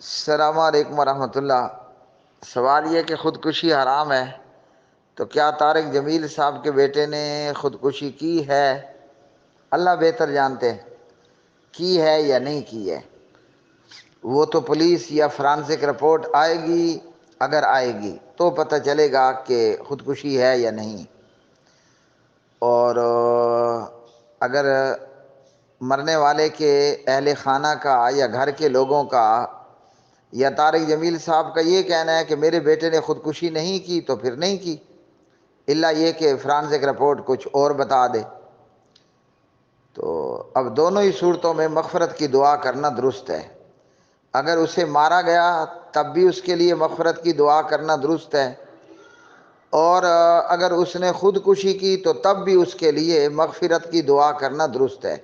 السلام علیکم ورحمۃ اللہ۔ سوال یہ کہ خودکشی حرام ہے تو کیا طارق جمیل صاحب کے بیٹے نے خودکشی کی ہے؟ اللہ بہتر جانتے ہیں کی ہے یا نہیں کی ہے۔ وہ تو پولیس یا فرانسک رپورٹ آئے گی، اگر آئے گی تو پتہ چلے گا کہ خودکشی ہے یا نہیں۔ اور اگر مرنے والے کے اہل خانہ کا یا گھر کے لوگوں کا یا طارق جمیل صاحب کا یہ کہنا ہے کہ میرے بیٹے نے خودکشی نہیں کی تو پھر نہیں کی، الا یہ کہ فرانسک رپورٹ کچھ اور بتا دے۔ تو اب دونوں ہی صورتوں میں مغفرت کی دعا کرنا درست ہے۔ اگر اسے مارا گیا تب بھی اس کے لیے مغفرت کی دعا کرنا درست ہے، اور اگر اس نے خودکشی کی تو تب بھی اس کے لیے مغفرت کی دعا کرنا درست ہے۔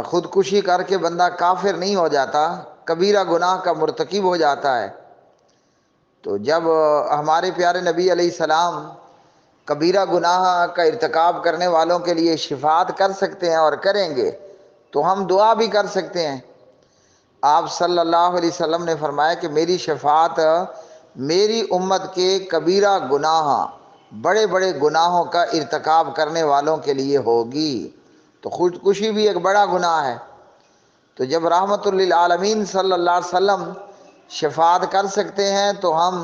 خودکشی کر کے بندہ کافر نہیں ہو جاتا، کبیرہ گناہ کا مرتکب ہو جاتا ہے۔ تو جب ہمارے پیارے نبی علیہ السلام کبیرہ گناہ کا ارتکاب کرنے والوں کے لیے شفاعت کر سکتے ہیں اور کریں گے، تو ہم دعا بھی کر سکتے ہیں۔ آپ صلی اللہ علیہ وسلم نے فرمایا کہ میری شفاعت میری امت کے کبیرہ گناہ، بڑے بڑے گناہوں کا ارتکاب کرنے والوں کے لیے ہوگی۔ تو خودکشی بھی ایک بڑا گناہ ہے۔ تو جب رحمت للعالمین صلی اللہ علیہ وسلم شفاعت کر سکتے ہیں تو ہم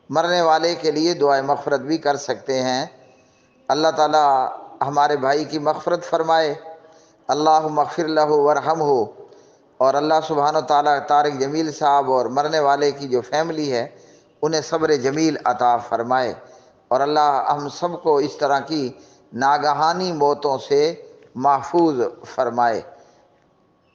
مرنے والے کے لیے دعائے مغفرت بھی کر سکتے ہیں۔ اللہ تعالی ہمارے بھائی کی مغفرت فرمائے، اللہم اغفر لہ ورحمہ۔ اور اللہ سبحانہ و تعالیٰ طارق جمیل صاحب اور مرنے والے کی جو فیملی ہے انہیں صبر جمیل عطا فرمائے، اور اللہ ہم سب کو اس طرح کی ناگہانی موتوں سے محفوظ فرمائے۔